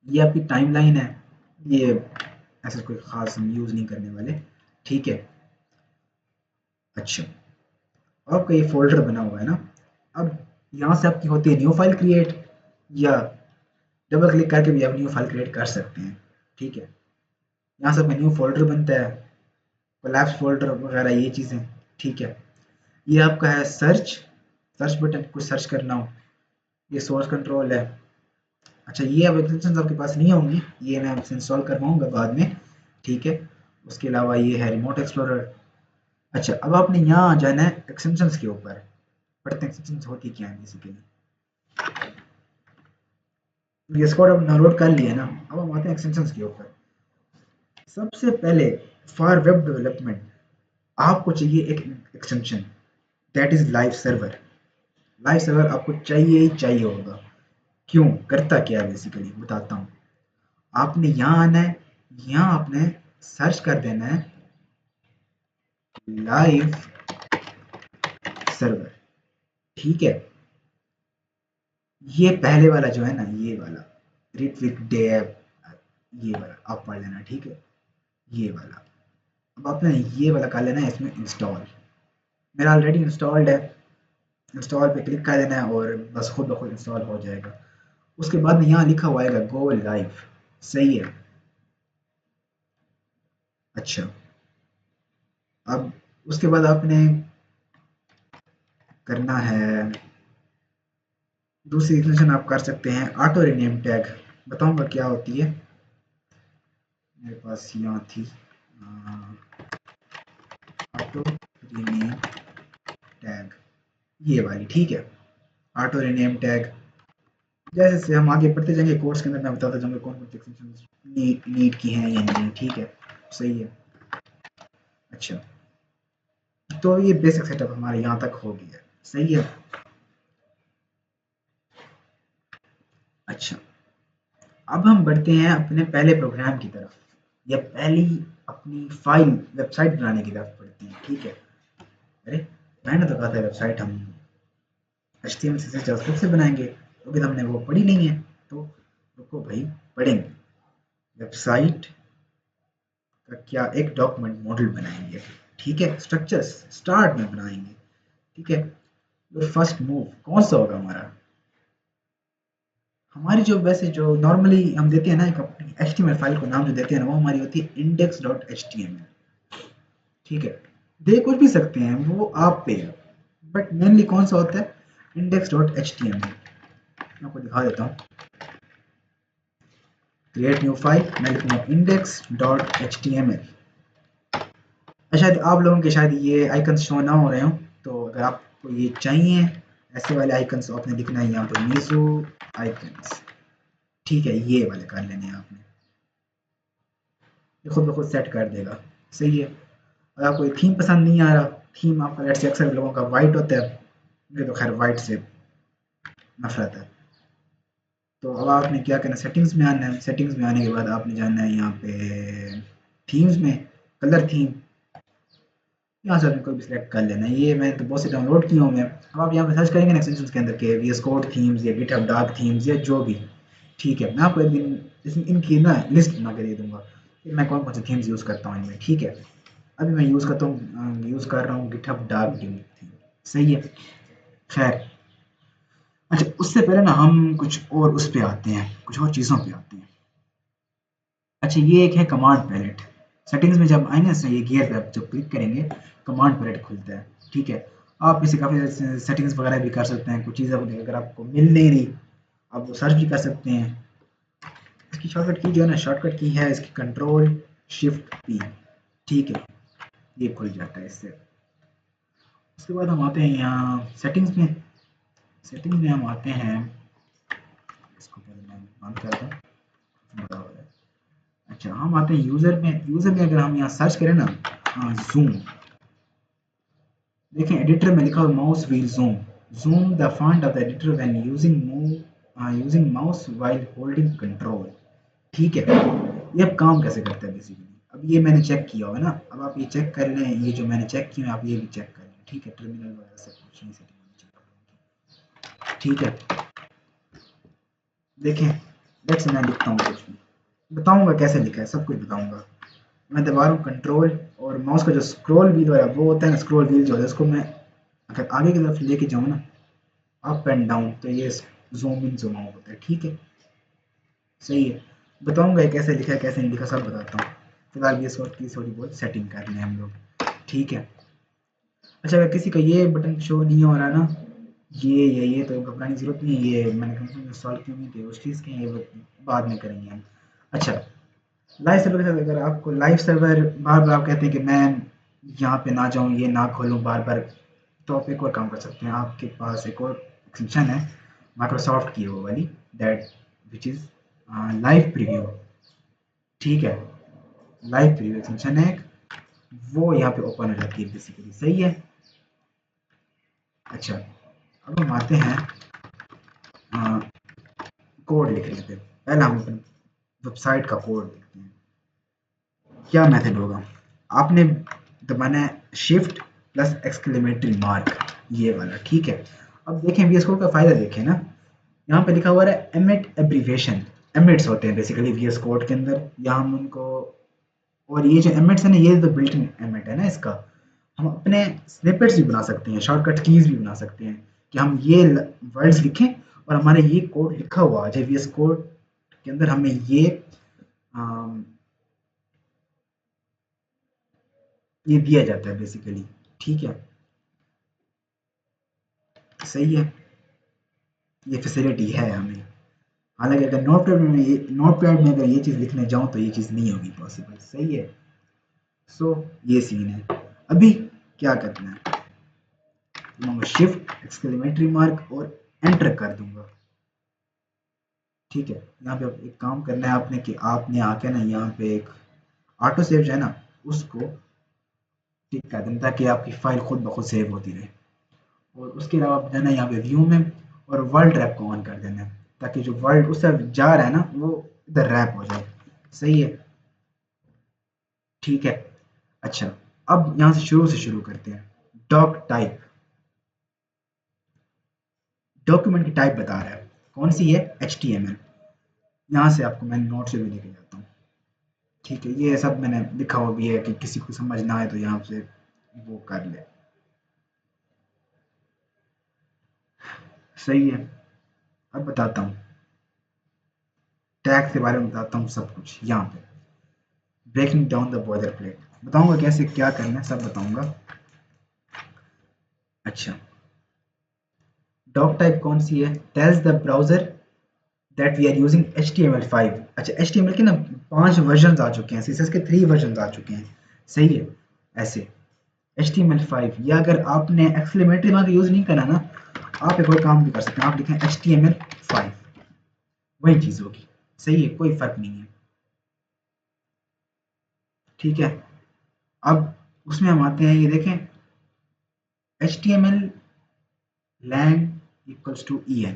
ये आपकी टाइमलाइन है, ये ऐसा कोई ख़ास हम यूज़ नहीं करने वाले। ठीक है, अच्छा, आपका ये फ़ोल्डर बना हुआ है ना, अब यहाँ से आपकी होती है न्यू फाइल क्रिएट, या डबल क्लिक करके भी आप न्यू फाइल क्रिएट कर सकते हैं। ठीक है, यहाँ से आपका न्यू फ़ोल्डर बनता है, कोलैप्स फ़ोल्डर वगैरह ये चीज़ें। ठीक है, ये आपका है सर्च, सर्च बटन, कुछ सर्च करना हो, ये सोर्स कंट्रोल है। अच्छा, ये अब एक्सटेंशन आपके पास नहीं होंगी, ये मैं आपसे इंस्टॉल करवाऊँगा बाद में। ठीक है, उसके अलावा ये है रिमोट एक्सप्लोरर। अच्छा, अब आपने यहाँ आ जाना है एक्सटेंशंस के ऊपर, पढ़ते हैं एक्सटेंशंस होती क्या है बेसिकली। VS कोड अब डाउनलोड कर लिया ना, अब हम आते हैं एक्सटेंशंस के ऊपर। सबसे पहले फॉर वेब डेवलपमेंट आपको चाहिए एक extension, that is live server. Live server आपको चाहिए ही चाहिए होगा। क्यों, करता क्या है बेसिकली बताता हूँ। आपने यहाँ आना है, यहाँ आपने सर्च कर देना है लाइव सर्वर। ठीक है, ये पहले वाला जो है ना, ये वाला ऋत्विक देव, ये वाला आप पढ़ लेना। ठीक है, ये वाला अब आपने ये वाला कर लेना है इसमें इंस्टॉल। मेरा ऑलरेडी इंस्टॉल्ड है, इंस्टॉल पे क्लिक कर देना है और बस खुद ब खुद इंस्टॉल हो जाएगा। उसके बाद में यहाँ लिखा हुआ आएगा गो लाइव। सही है, अच्छा, अब उसके बाद आपने करना है दूसरी एक्सटेंशन आप कर सकते हैं ऑटो रीनेम टैग। बताऊंगा क्या होती है, मेरे पास यहाँ थी ऑटो रीनेम टैग, ये वाली। ठीक है, ऑटो रीनेम टैग, जैसे जैसे हम आगे बढ़ते जाएंगे कोर्स के अंदर मैं बताता जाऊंगा कौन कौन सी एक्सटेंशन नीड की हैं या नहीं। ठीक है, सही है, अच्छा, तो ये बेसिक सेटअप हमारे यहाँ तक हो गया। सही है, अच्छा, अब हम बढ़ते हैं अपने पहले प्रोग्राम की तरफ, या पहली अपनी फाइल वेबसाइट बनाने की तरफ बढ़ते हैं। ठीक है, अरे मैंने तो कहा था वेबसाइट हम HTML CSS जावास्क्रिप्ट से बनाएंगे, तो अभी तो हमने वो पढ़ी नहीं है, तो रुको भाई, पढ़ेंगे। वेबसाइट का क्या, एक डॉक्यूमेंट मॉडल बनाएंगे। ठीक है, स्ट्रक्चर्स स्टार्ट में बनाएंगे। ठीक है, तो फर्स्ट मूव कौन सा होगा हमारा, हमारी जो वैसे जो नॉर्मली हम देते हैं ना एक अपनी HTML फाइल को नाम जो देते हैं ना, वो हमारी होती है index.html। ठीक है, दे कुछ भी सकते हैं, वो आप पे है, बट मेनली कौन सा होता है index.html। मैं आपको दिखा देता हूँ, क्रिएट न्यू फाइल, मैं लिखूंगा index.html। शायद आप लोगों के शायद ये आइकन शो ना हो रहे हो, तो अगर आपको ये चाहिए ऐसे वाले आइकन्स, आपने लिखना है यहाँ पे मीजो आइकन्स। ठीक है, ये वाले कर लेने हैं आपने, ये खुद ब खुद सेट कर देगा। सही है, अगर आपको ये थीम पसंद नहीं आ रहा, थीम आपका लेट्स से अक्सर लोगों का वाइट होता है, मुझे तो खैर वाइट से नफरत है, तो अब आपने क्या करना है, सेटिंग्स में आना है। सेटिंग्स में आने के बाद आपने जाना है यहाँ पे थीम्स में, कलर थीम, यहाँ से आपने कोई भी सिलेक्ट कर लेना है। ये मैंने तो बहुत से डाउनलोड किए हुए हैं। अब आप यहाँ पे सर्च करेंगे ना एक्सटेंशन के अंदर के VS कोड थीम्स या गिटहब डार्क थीम्स या जो भी। ठीक है, मैं आपको एक दिन इनकी ना लिस्ट बना के दे दूंगा कि मैं कौन कौन से थीम्स यूज़ करता हूँ इनमें। ठीक है, अभी मैं यूज़ कर रहा हूँ गिटहब डार्क थीम। सही है, खैर, अच्छा, उससे पहले ना हम कुछ और उस पे आते हैं, कुछ और चीज़ों पे आते हैं। अच्छा, ये एक है कमांड पैलेट। सेटिंग्स में जब आएंगे ना, ये गियर पे आप जब क्लिक करेंगे, कमांड पैलेट खुलता है। ठीक है, आप इसे काफ़ी सेटिंग्स वगैरह भी कर सकते हैं, कुछ चीज़ें अगर आपको मिल नहीं रही आप वो सर्च भी कर सकते हैं। इसकी शॉर्टकट की जो है ना, शॉर्टकट की है इसकी Ctrl+Shift+P। ठीक है, ये खुल जाता है इससे। उसके बाद हम आते हैं यहाँ सेटिंग्स में, सेटिंग्स में हम आते हैं, इसको पहले मैं बंद करता हूँ, बड़ा हो रहा है। अच्छा, हम आते हैं यूज़र में। यूज़र में अगर हम यहाँ सर्च करें ना, जूम। देखें एडिटर में लिखा हुआ mouse wheel zoom. Zoom the font of the editor when using mouse while holding control. ठीक है, ये अब काम कैसे करता है बेसिकली। अब ये मैंने चेक किया होगा ना, अब आप ये चेक कर लें, ये जो मैंने चेक किया आप ये भी चेक कर लें। ठीक है, टर्मिनल वगैरह सब कुछ नहीं सेटिंग होनी चाहिए। ठीक है, देखें लेट्स मैं लिखता हूँ कुछ भी, बताऊंगा कैसे लिखा है, सब कुछ बताऊंगा। मैं दबा रहा हूँ कंट्रोल, और माउस का जो स्क्रॉल व्हील वाला वो होता है ना, स्क्रॉल व्हील जो है उसको मैं अगर आगे की तरफ लेके जाऊँ ना, अप एंड डाउन, तो ये जूम इन जूम आउट होता है। ठीक है, सही है। बताऊंगा ये कैसे लिखा है कैसे नहीं लिखा, सब बताता हूँ। फिलहाल ये सॉफ्ट की थोड़ी बहुत सेटिंग कर लें हम लोग। ठीक है, अच्छा अगर किसी का ये बटन शो नहीं हो रहा ना, ये तो घबराने की जरूरत नहीं है, ये मैंने कम से कम इंस्टॉल क्यों नहीं थे उस चीज़ के, ये बाद में करेंगे हम। अच्छा, लाइव सर्वर के साथ अगर आपको लाइव सर्वर बार बार आप कहते हैं कि मैं यहाँ पे ना जाऊँ, ये ना खोलूँ बार बार, तो आप एक और काम कर सकते हैं। आपके पास एक और एक्सटेंशन है माइक्रोसॉफ्ट की, वो वाली, that which is live preview. ठीक है, लाइव प्रीव्यू एक्सटेंशन है एक, वो यहाँ पे ओपन हो जाती है बेसिकली। सही है। अच्छा, अब हम आते हैं कोड लिखने पे। पहले हम अपनी वेबसाइट का कोड लिखते हैं। क्या मेथड होगा, आपने दबाना है शिफ्ट प्लस एक्सक्लेमेटरी मार्क, ये वाला। ठीक है, अब देखें वीएस कोड का फ़ायदा देखें ना, यहाँ पे लिखा हुआ है एमिट एब्रीवेशन। एमिट्स होते हैं बेसिकली वीएस कोड के अंदर, या हम उनको, और ये जो एमिट्स है ना, ये तो बिल्ट इन एमिट है ना इसका, हम अपने स्निपेट्स भी बना सकते हैं, शॉर्टकट कीज भी बना सकते हैं कि हम ये वर्ड्स लिखें और हमारे ये कोड लिखा हुआ आ जाए वीएस कोड के अंदर, हमें ये दिया जाता है बेसिकली। ठीक है, सही है, ये फैसिलिटी है हमें। हालांकि अगर नोट पैड में अगर ये चीज़ लिखने जाऊँ तो ये चीज़ नहीं होगी पॉसिबल। सही है, सो ये सीन है। अभी क्या करना है, मैं शिफ्ट एक्सक्लेमेटरी मार्क और एंटर कर दूंगा। ठीक है, यहाँ पे एक काम करना है आपने कि आपने आके ना यहाँ पे एक ऑटो सेव जो है ना, उसको टिक कर देना ताकि आपकी फाइल खुद ब खुद सेव होती रहे। और उसके अलावा आप जाना यहाँ पे व्यू में और वर्ल्ड रैप को ऑन कर देना है, ताकि जो वर्ल्ड उस तरफ जा रहा है ना वो इधर रैप हो जाए। सही है, ठीक है। अच्छा, अब यहाँ से शुरू करते हैं। डॉक टाइप, डॉक्यूमेंट की टाइप बता रहा है, कौन सी है, HTML। यहाँ से आपको मैं नोट से भी लेके जाता हूँ। ठीक है, ये सब मैंने लिखा हुआ भी है कि किसी को समझ ना आए तो यहाँ से वो कर ले। सही है, अब बताता हूँ, टैग के बारे में बताता हूँ सब कुछ यहाँ पे। Breaking down the boilerplate बताऊंगा कैसे क्या करना है, सब बताऊंगा। अच्छा, डॉक टाइप कौन सी है, tells the browser that we are using HTML5। अच्छा, HTML के ना 5 वर्जन आ चुके हैं, CSS के 3 वर्जन आ चुके हैं। सही है, ऐसे HTML5, या अगर आपने एक्सक्लेमेटरी मार्क यूज़ नहीं करा ना, आप एक और काम भी कर सकते हैं, आप लिखें HTML5, वही चीज़ होगी। सही है, कोई फ़र्क नहीं है। ठीक है, अब उसमें हम आते हैं, ये देखें HTML lang equals to en।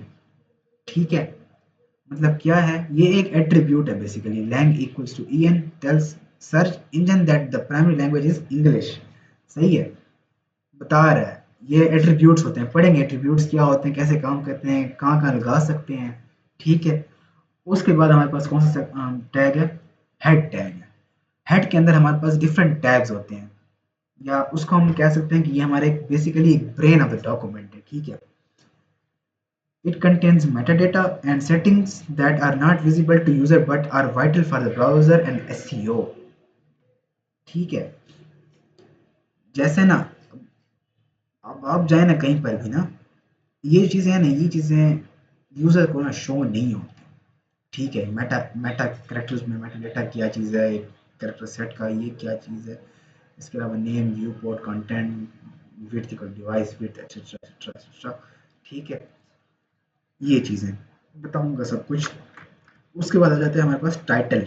ठीक है, मतलब क्या है, ये एक एट्रीब्यूट है basically. lang equals to en tells search engine that the primary language is English. सही है, बता रहा है ये एट्रीब्यूट्स होते हैं। पढ़ेंगे एट्रीब्यूट्स क्या होते हैं, कैसे काम करते हैं, कहाँ कहाँ लगा सकते हैं। ठीक है, उसके बाद हमारे पास कौन सा टैग है, हेड टैग है। हेड के अंदर हमारे पास डिफरेंट टैग्स होते हैं, या उसको हम कह सकते हैं कि ये हमारे बेसिकली एक ब्रेन ऑफ द डॉक्यूमेंट है। ठीक है, it contains metadata and settings that are not visible to user but are vital for the browser and SEO। ठीक है, जैसे ना अब आप जाए ना कहीं पर भी ना, ये चीज़ें हैं ना, ये चीज़ें यूज़र को ना शो नहीं होती। ठीक है, मेटा मेटा करेक्टर्स में मेटा डेटा क्या चीज़ है, करेक्टर सेट का ये क्या चीज़ है, इसके अलावा name, view port, content, width equal device width, etcetera etcetera etcetera. ठीक है, ये चीज़ें बताऊंगा सब कुछ। उसके बाद आ जाते हैं हमारे पास title.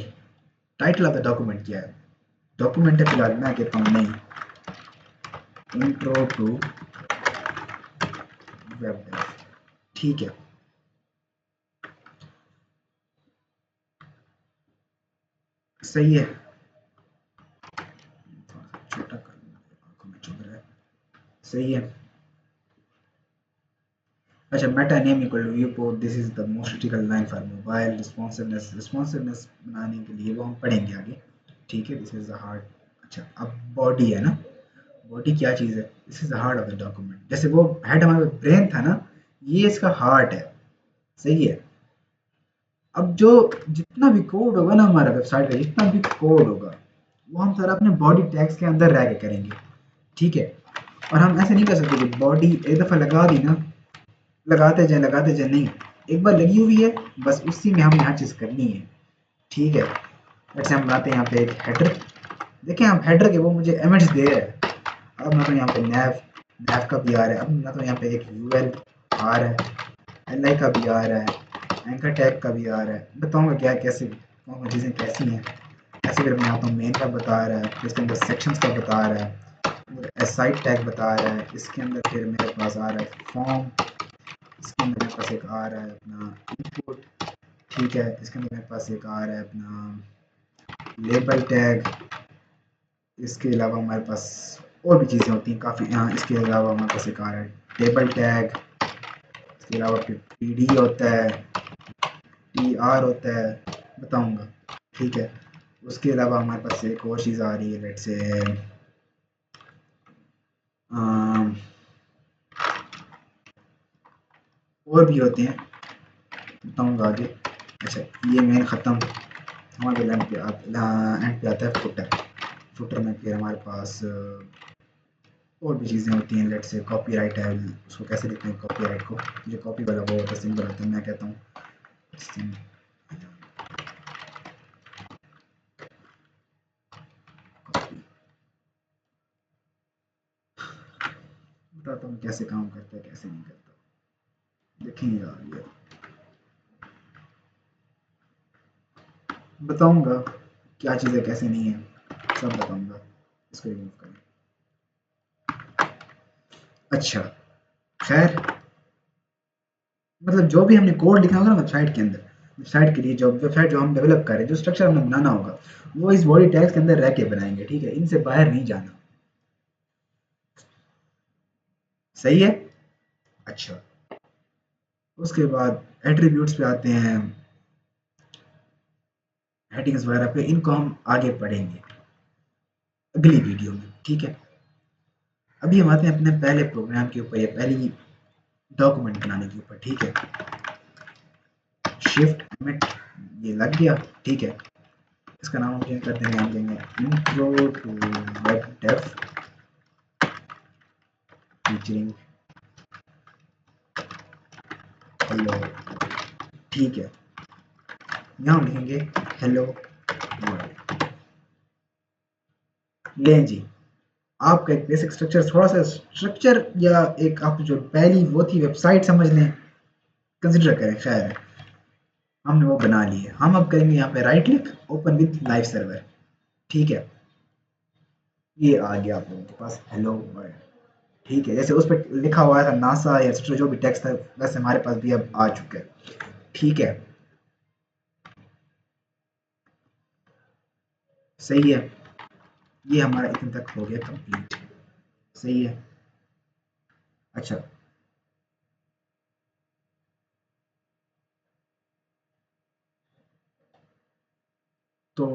Title of the document क्या है, डॉक्यूमेंट है फिलहाल, मैं कहता हूँ नहीं, इंट्रो टू वेब डेव, ठीक है। सही है, छोटा कर, आंखों में चुभ रहा है। सही है। अच्छा, meta name equal to viewport, this is the most critical line for mobile responsiveness. Responsiveness बनाने के लिए वो हम पढ़ेंगे आगे, ठीक है। This is the heart. अच्छा, अब बॉडी है ना, बॉडी क्या चीज़ है? This is the heart of the document. जैसे वो हेड हमारा ब्रेन था ना, ये इसका हार्ट है। सही है। अब जो जितना भी कोड होगा ना हमारा वेबसाइट का, जितना भी कोड होगा वो हम सारा अपने बॉडी टैग्स के अंदर रह के करेंगे, ठीक है। और हम ऐसे नहीं कर सकते कि बॉडी एक दफ़ा लगा दी ना, लगाते जाए नहीं, एक बार लगी हुई है बस उसी में हमने हर चीज़ करनी है, ठीक है। जैसे हम बनाते हैं यहाँ पे एक हेडर, देखें आप हेडर के वो मुझे इमेज दे रहा है। अब मैं तो यहाँ पे नैव, नैव का भी आ रहा है। अब मैं तो यहाँ पे एक यूएल आ रहा है, एल का भी आ रहा है, एंकर टैग का भी आ रहा है। बताऊँगा क्या कैसे कौन कौन चीज़ें कैसी हैं। ऐसे फिर मैं आता हूँ, मेन का बता रहा है, फिर इसके अंदर सेक्शंस का बता रहा है, एसाइड टैग बता रहा है, इसके अंदर फिर मेरे पास आ रहा है फॉर्म, इसके अंदर मेरे पास एक आ रहा है अपना इनपुट, ठीक है। इसके अंदर मेरे पास एक आ रहा है अपना लेबल टैग। इसके अलावा हमारे पास और भी चीज़ें होती हैं काफ़ी। यहाँ इसके अलावा हमारे पास एक आ रहा है टेबल टैग, इसके अलावा फिर टी डी होता है, टी आर होता है, बताऊँगा, ठीक है। उसके अलावा हमारे पास एक और चीज़ आ रही है, लेट्स से और भी होते हैं, बताऊँगा आगे। अच्छा, ये मेन ख़त्म, हमारे एंड पे आता है फुटर। फुटर में फिर हमारे पास और भी चीज़ें होती हैं, लेट्स से कॉपीराइट है, उसको कैसे लिखते हैं कॉपीराइट को, जो कॉपी वाला वो होता है सिंबल होता है, मैं कहता हूँ बताता हूँ कैसे काम करता है कैसे नहीं करता, देखेंगे यार। ये बताऊँगा क्या चीज़ है कैसे नहीं है, सब बताऊँगा। इसको रिमूव करें। अच्छा, खैर, मतलब जो भी हमने कोड लिखा होगा ना वेबसाइट के अंदर, वेबसाइट के लिए जो वेबसाइट जो हम डेवलप कर रहे हैं, जो स्ट्रक्चर हमें बनाना होगा, वो इस बॉडी टैग्स के अंदर रह के बनाएंगे, ठीक है। इनसे बाहर नहीं जाना, सही है। अच्छा, उसके बाद एट्रीब्यूट्स पे आते हैं, हेडिंग्स वगैरह पे, इनको हम आगे पढ़ेंगे अगली वीडियो में, ठीक है। अभी हम आते हैं अपने पहले प्रोग्राम के ऊपर या पहली डॉक्यूमेंट बनाने के ऊपर, ठीक है। शिफ्ट एमिट, ये लग गया, ठीक है। इसका नाम हम चेंज कर देंगे, हम देंगे intro to web dev featuring hello, ठीक है। यहाँ हम लिखेंगे हेलो वर्ल्ड। लें जी, आपका एक बेसिक स्ट्रक्चर, थोड़ा सा स्ट्रक्चर या एक आप जो पहली वो थी वेबसाइट समझ लें, कंसिडर करें, खैर हमने वो बना ली है। हम अब करेंगे यहाँ पे right click, open with live server, ठीक है। ये आ गया आप लोगों के पास हेलो वर्ल्ड, ठीक है। जैसे उस पर लिखा हुआ था नासा या जो भी टेक्स्ट था, वैसे हमारे पास भी अब आ चुका है, ठीक है। सही है, ये हमारा इतने तक हो गया कंप्लीट, सही है। अच्छा, तो